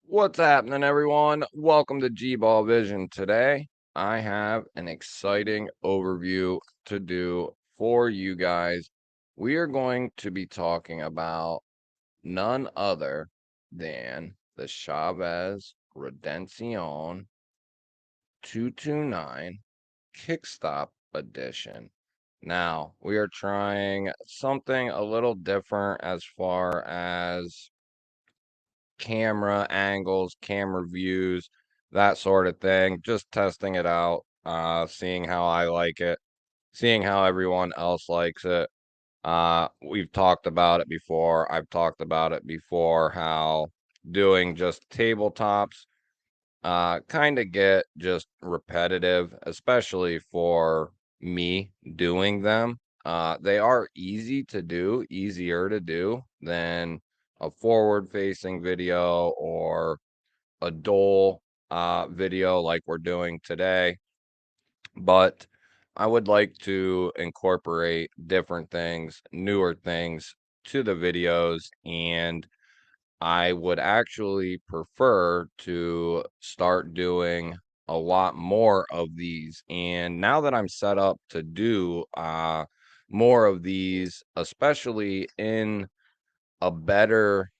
What's happening, everyone? Welcome to GBALL Vision. Today, I have an exciting overview to do for you guys. We are going to be talking about none other than the Chaves Redencion 229 Kickstop edition. Now, we are trying something a little different as far as camera angles, camera views, that sort of thing. Just testing it out, seeing how I like it, seeing how everyone else likes it. We've talked about it before. I've talked about it before how doing just tabletops kind of get just repetitive, especially for me doing them. They are easy to do, easier to do than a forward-facing video or a dull video like we're doing today. But I would like to incorporate different things, newer things to the videos, and I would actually prefer to start doing a lot more of these. And now that I'm set up to do more of these, especially in a better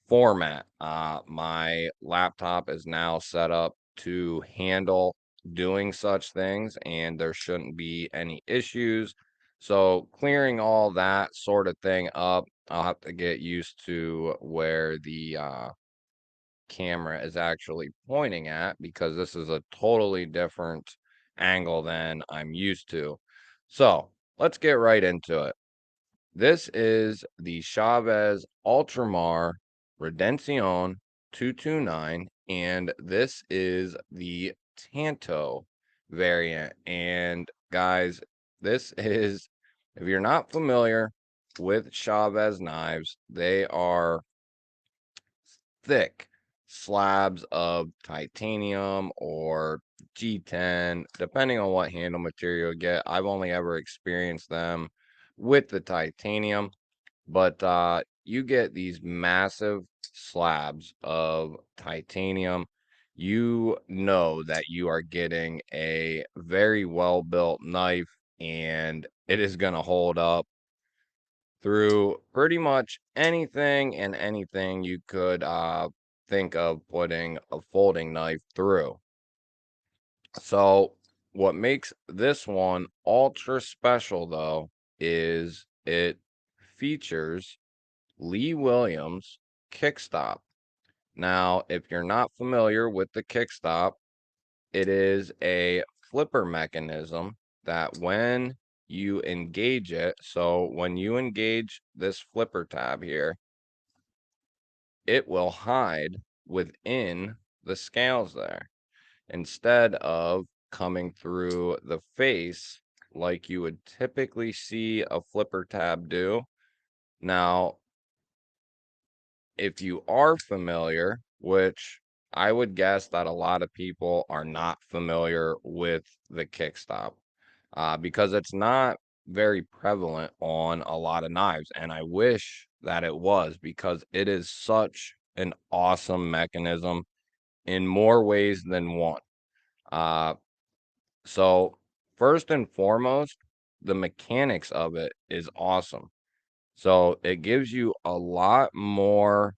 format, my laptop is now set up to handle doing such things, and there shouldn't be any issues. So clearing all that sort of thing up, I'll have to get used to where the camera is actually pointing at, because this is a totally different angle than I'm used to. So let's get right into it. This is the Chaves Ultramar Redencion 229, and this is the Tanto variant. And guys, this is, if you're not familiar with Chavez knives, they are thick slabs of titanium or G10, depending on what handle material you get. I've only ever experienced them with the titanium, but you get these massive slabs of titanium. You know that you are getting a very well built knife, and it is going to hold up through pretty much anything and anything you could think of putting a folding knife through. So what makes this one ultra special, though, is it features Lee Williams Kickstop. Now, if you're not familiar with the Kickstop, it is a flipper mechanism that when you engage it, so when you engage this flipper tab here, it will hide within the scales there, instead of coming through the face like you would typically see a flipper tab do. Now, if you are familiar, which I would guess that a lot of people are not familiar with the Kickstop, because it's not very prevalent on a lot of knives, and I wish that it was, because it is such an awesome mechanism in more ways than one. Uh, so first and foremost, the mechanics of it is awesome. So it gives you a lot more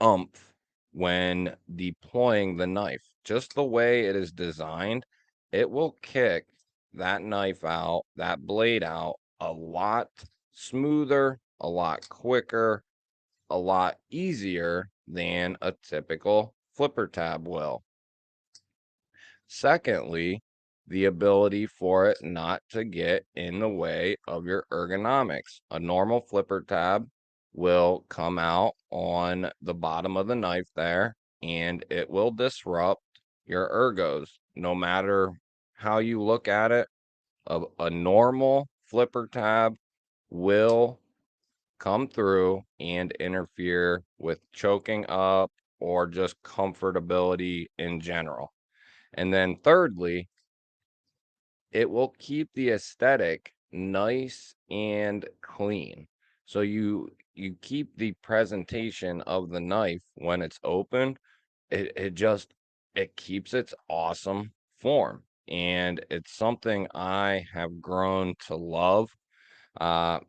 oomph when deploying the knife. Just the way it is designed, it will kick that knife out, that blade out, a lot smoother, a lot quicker, a lot easier than a typical flipper tab will. Secondly, the ability for it not to get in the way of your ergonomics. A normal flipper tab will come out on the bottom of the knife there, and it will disrupt your ergos. No matter how you look at it, a normal flipper tab will come through and interfere with choking up or just comfortability in general. And then thirdly, it will keep the aesthetic nice and clean. So you keep the presentation of the knife when it's open it keeps its awesome form, and it's something I have grown to love.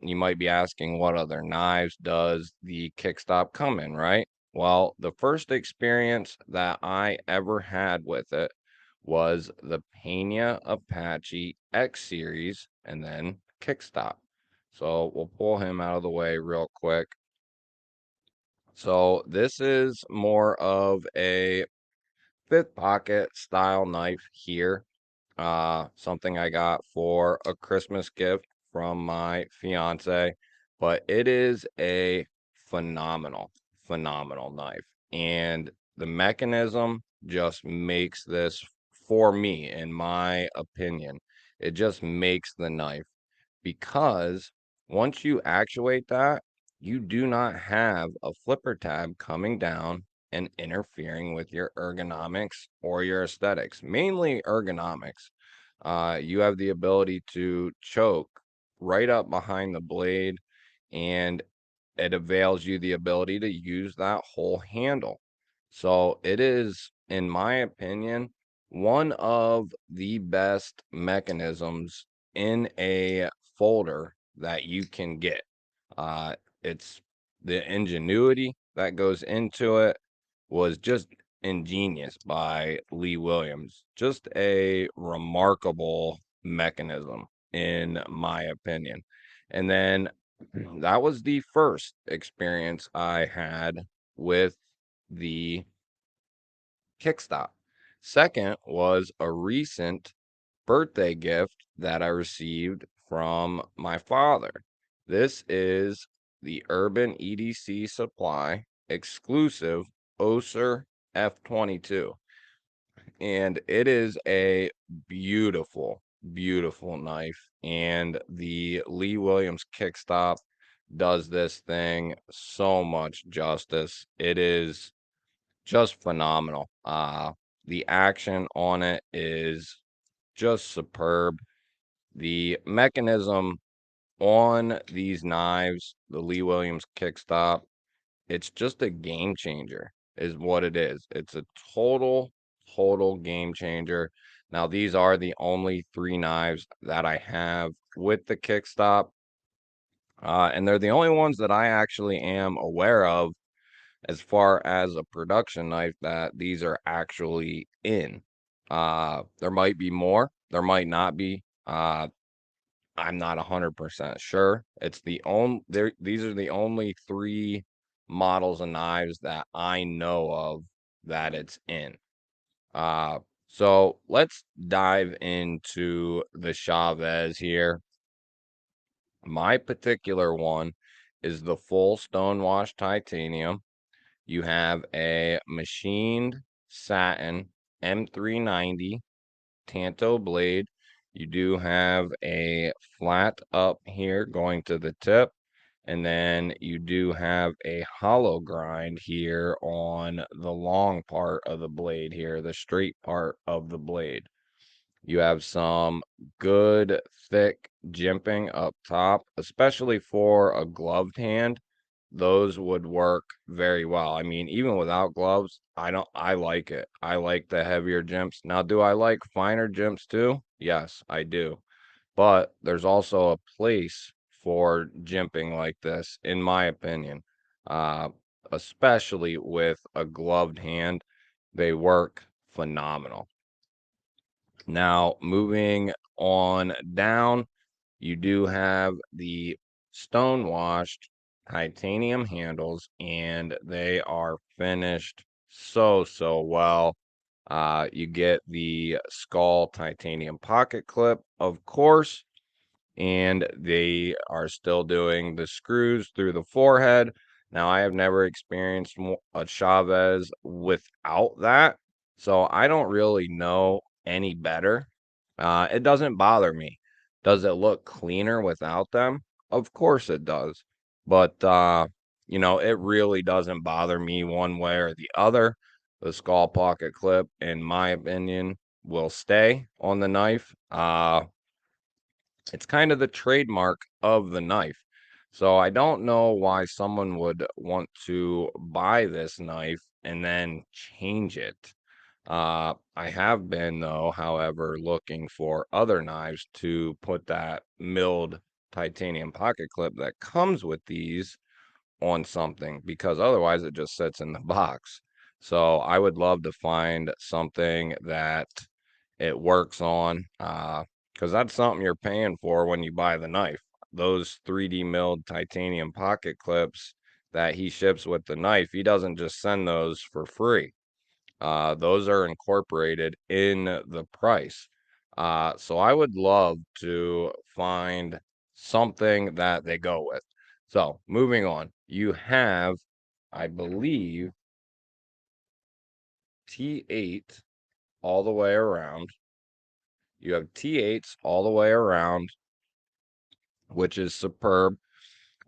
You might be asking what other knives does the Kickstop come in, right? Well, the first experience that I ever had with it was the Pena Apache X Series and then Kickstop. So we'll pull him out of the way real quick. So this is more of a fifth pocket style knife here. Something I got for a Christmas gift from my fiance, but it is a phenomenal knife. And the mechanism just makes this, for me, in my opinion, it just makes the knife because once you actuate that, you do not have a flipper tab coming down and interfering with your ergonomics or your aesthetics, mainly ergonomics. You have the ability to choke right up behind the blade, and it avails you the ability to use that whole handle. So it is, in my opinion, one of the best mechanisms in a folder that you can get. It's the ingenuity that goes into it was just ingenious by Lee Williams. Just a remarkable mechanism, in my opinion. And then that was the first experience I had with the Kickstop. Second was a recent birthday gift that I received from my father. This is the Urban EDC Supply exclusive Oser F22. And it is a beautiful knife. And the Lee Williams Kickstop does this thing so much justice. It is just phenomenal. The action on it is just superb. The mechanism on these knives, the Lee Williams Kickstop, it's just a game changer, is what it is. It's a total game changer. Now, these are the only three knives that I have with the Kickstop, and they're the only ones that I actually am aware of as far as a production knife that these are actually in. There might be more, there might not be. I'm not 100% sure. It's the only these are the only three models of knives that I know of that it's in. Uh, so let's dive into the Chavez here. My particular one is the full stonewash titanium. You have a machined satin M390 Tanto blade. You do have a flat up here going to the tip, and then you do have a hollow grind here on the long part of the blade here, the straight part of the blade. You have some good thick jimping up top, especially for a gloved hand. Those would work very well. I mean, even without gloves, I like it. I like the heavier jimps. Now, do I like finer jimps too? Yes, I do. But there's also a place for jimping like this, in my opinion. Uh, Especially with a gloved hand, they work phenomenal. Now, moving on down, you do have the stone washed titanium handles, and they are finished so well. You get the skull titanium pocket clip, of course, and they are still doing the screws through the forehead. Now, I have never experienced a Chavez without that, so I don't really know any better. It doesn't bother me. Does it look cleaner without them? Of course it does. But, it really doesn't bother me one way or the other. The skull pocket clip, in my opinion, will stay on the knife. It's kind of the trademark of the knife. So I don't know why someone would want to buy this knife and then change it. I have been, though, however, looking for other knives to put that milled titanium pocket clip that comes with these on something, because otherwise it just sits in the box. So I would love to find something that it works on, because that's something you're paying for when you buy the knife. Those 3D milled titanium pocket clips that he ships with the knife, he doesn't just send those for free. Those are incorporated in the price. So I would love to find something that they go with. So moving on, you have, I believe, T8 all the way around. You have T8s all the way around, which is superb.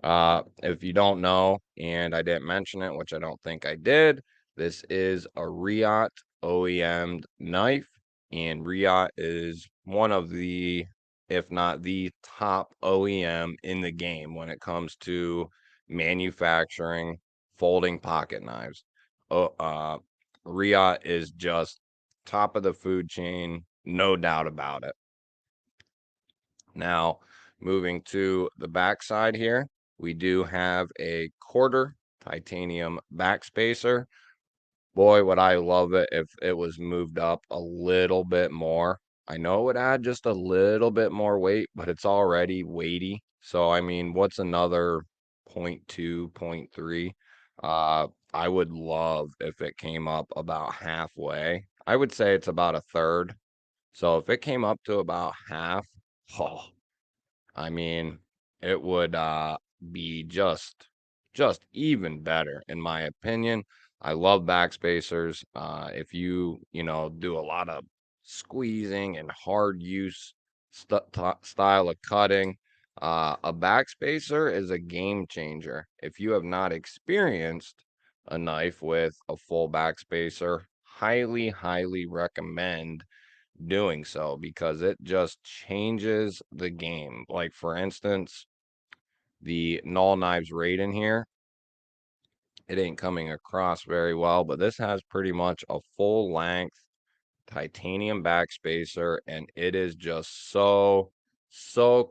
If you don't know, and I didn't mention it, which I don't think I did, this is a Riot OEM knife, and Riot is one of the, if not the top OEM in the game when it comes to manufacturing folding pocket knives. Oh, Riot is just top of the food chain, no doubt about it. Now, moving to the back side here, we do have a quarter titanium backspacer. Boy, would I love it if it was moved up a little bit more. I know it would add just a little bit more weight, but it's already weighty. So, I mean, what's another 0.2, 0.3? I would love if it came up about halfway. I would say it's about a third. So if it came up to about half, oh, I mean, it would be just even better in my opinion. I love backspacers. If you do a lot of squeezing and hard use style of cutting, a backspacer is a game changer. If you have not experienced a knife with a full backspacer, highly recommend doing so, because it just changes the game. Like, for instance, the Null Knives raid in here, it ain't coming across very well, but this has pretty much a full length titanium backspacer, and it is just so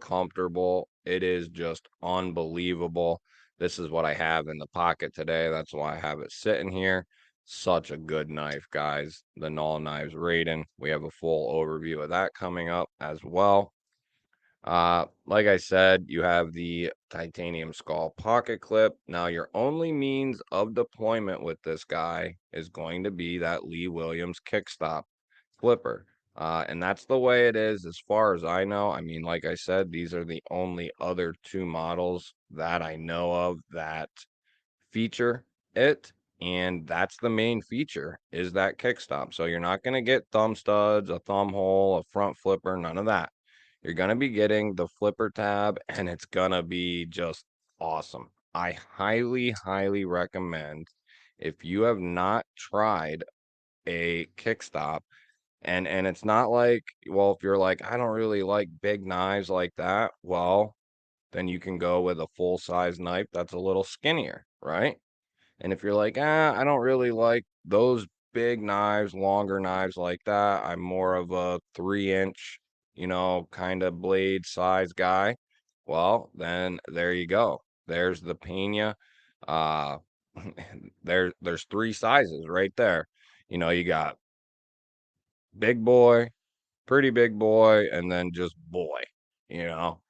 comfortable. It is just unbelievable. This is what I have in the pocket today. That's why I have it sitting here. Such a good knife, guys. The Null Knives Raiden. We have a full overview of that coming up as well. Like I said, you have the titanium skull pocket clip. Now, your only means of deployment with this guy is going to be that Lee Williams Kickstop flipper. And that's the way it is as far as I know. I mean, like I said, these are the only other two models that I know of that feature it. And that's the main feature, is that kickstop. So you're not going to get thumb studs, a thumb hole, a front flipper, none of that. You're going to be getting the flipper tab, and it's going to be just awesome. I highly recommend, if you have not tried a kickstop, and it's not like, well, if you're like, I don't really like big knives like that, well, then you can go with a full size knife that's a little skinnier, right? And if you're like, I don't really like those big knives, longer knives like that, I'm more of a 3 inch, kind of blade size guy. Well, then there you go. There's the Pena. Uh, there's three sizes right there. You got big boy, pretty big boy, and then just boy, you know.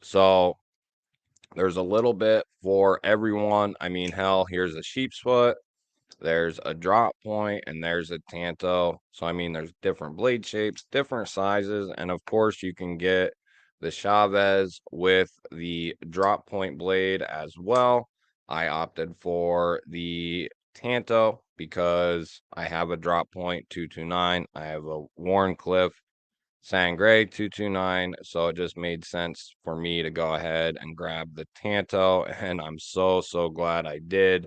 So there's a little bit for everyone. I mean, hell, here's a sheep's foot, there's a drop point, and there's a tanto. So I mean, there's different blade shapes, different sizes, and of course you can get the Chavez with the drop point blade as well. I opted for the tanto because I have a drop point 229. I have a Warncliffe Sangre 229, so it just made sense for me to go ahead and grab the Tanto, and I'm so glad I did.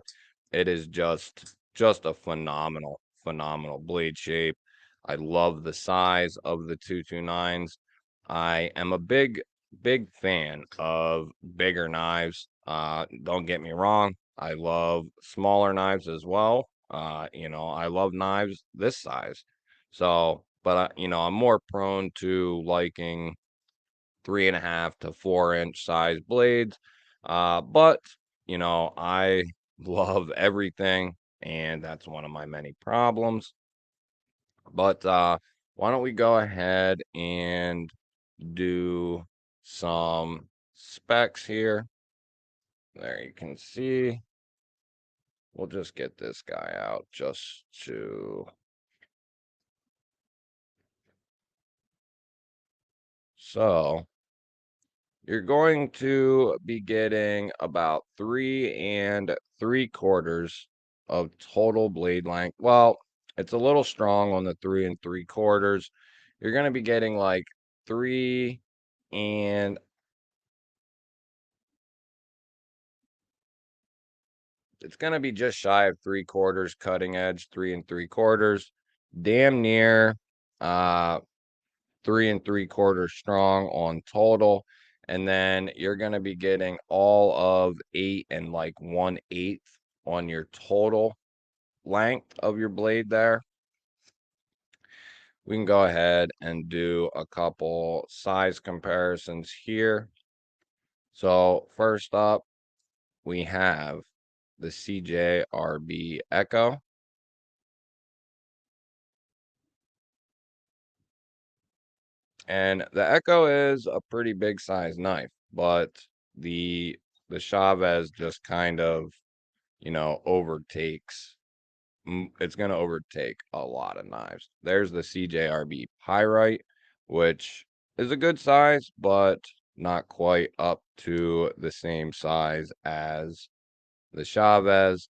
It is just a phenomenal blade shape. I love the size of the 229s. I am a big fan of bigger knives. Don't get me wrong, I love smaller knives as well, I love knives this size. So, but I'm more prone to liking 3.5 to 4 inch size blades. But I love everything, and that's one of my many problems. But why don't we go ahead and do some specs here? There you can see. We'll just get this guy out just to. So you're going to be getting about 3 3/4 of total blade length. Well, it's a little strong on the 3 3/4. You're going to be getting like three and it's going to be just shy of 3/4 cutting edge, 3 3/4. Damn near uh 3 3/4 strong on total. And then you're going to be getting all of 8 and like 1/8 on your total length of your blade there. We can go ahead and do a couple size comparisons here. So first up, we have the CJRB Echo. And the Echo is a pretty big size knife, but the Chavez just kind of, overtakes. It's going to overtake a lot of knives. There's the CJRB Pyrite, which is a good size, but not quite up to the same size as the Chavez.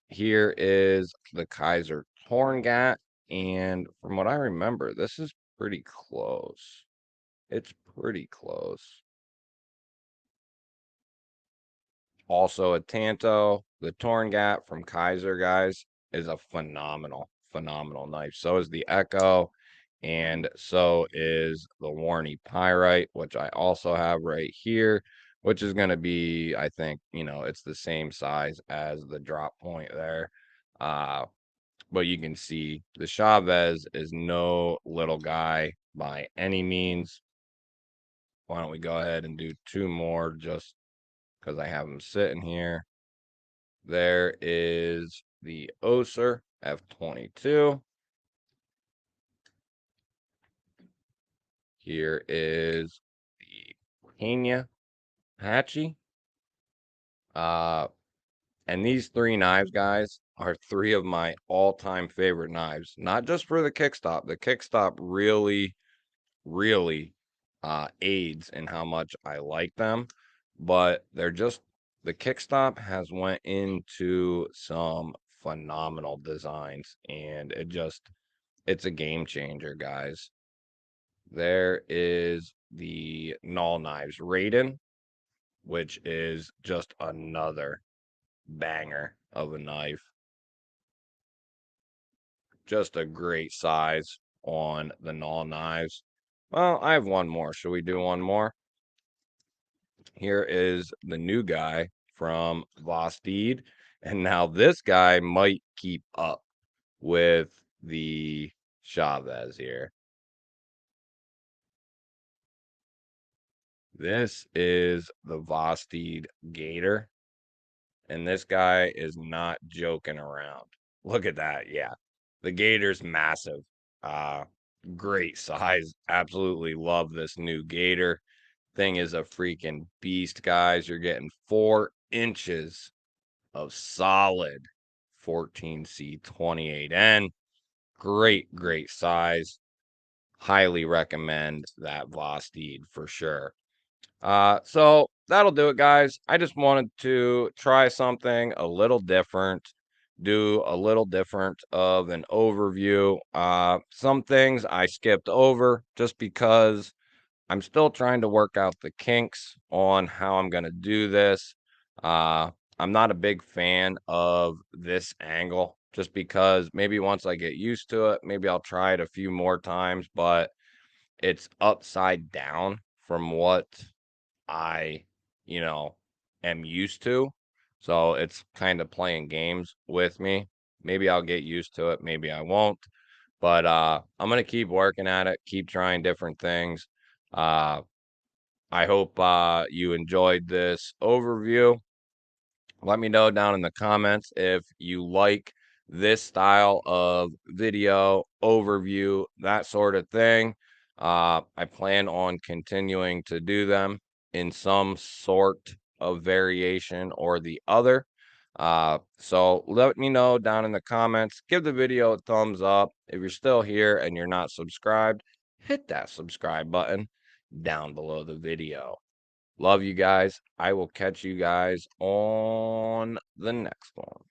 Here is the Kaiser Torngat, and from what I remember, this is pretty close. It's pretty close. Also a Tanto. The Torngat from Kaiser, guys, is a phenomenal knife. So is the Echo, and so is the Warney Pyrite, which I also have right here, which is going to be, I think, it's the same size as the drop point there. Uh, but you can see the Chavez is no little guy by any means. Why don't we go ahead and do two more just because I have them sitting here. There is the Oser F22. Here is the Kenya Apache. And these three knives, guys, are three of my all-time favorite knives. Not just for the Kickstop. The Kickstop really aids in how much I like them, but the Kickstop has went into some phenomenal designs, and it's a game changer, guys. There is the Null Knives Raiden, which is just another banger of a knife. Just a great size on the Null Knives. Well, I have one more. Should we do one more? Here is the new guy from Vosteed. And now this guy might keep up with the Chavez here. This is the Vosteed Gator. And this guy is not joking around. Look at that. Yeah. The Gator's massive. Uh, Great size. Absolutely love this new Gator. Thing is a freaking beast, guys. You're getting 4 inches of solid 14C28N. Great size. Highly recommend that Vosteed for sure. So that'll do it, guys. I just wanted to try something a little different, do a little different of an overview. Some things I skipped over just because I'm still trying to work out the kinks on how I'm going to do this. I'm not a big fan of this angle just because maybe once I get used to it, maybe I'll try it a few more times, but it's upside down from what I, am used to. So it's kind of playing games with me. Maybe I'll get used to it, maybe I won't. But I'm gonna keep working at it, keep trying different things. I hope you enjoyed this overview. Let me know down in the comments if you like this style of video overview, that sort of thing. I plan on continuing to do them in some sort of variation or the other. So let me know down in the comments. Give the video a thumbs up. If you're still here and you're not subscribed, hit that subscribe button down below the video. Love you guys. I will catch you guys on the next one.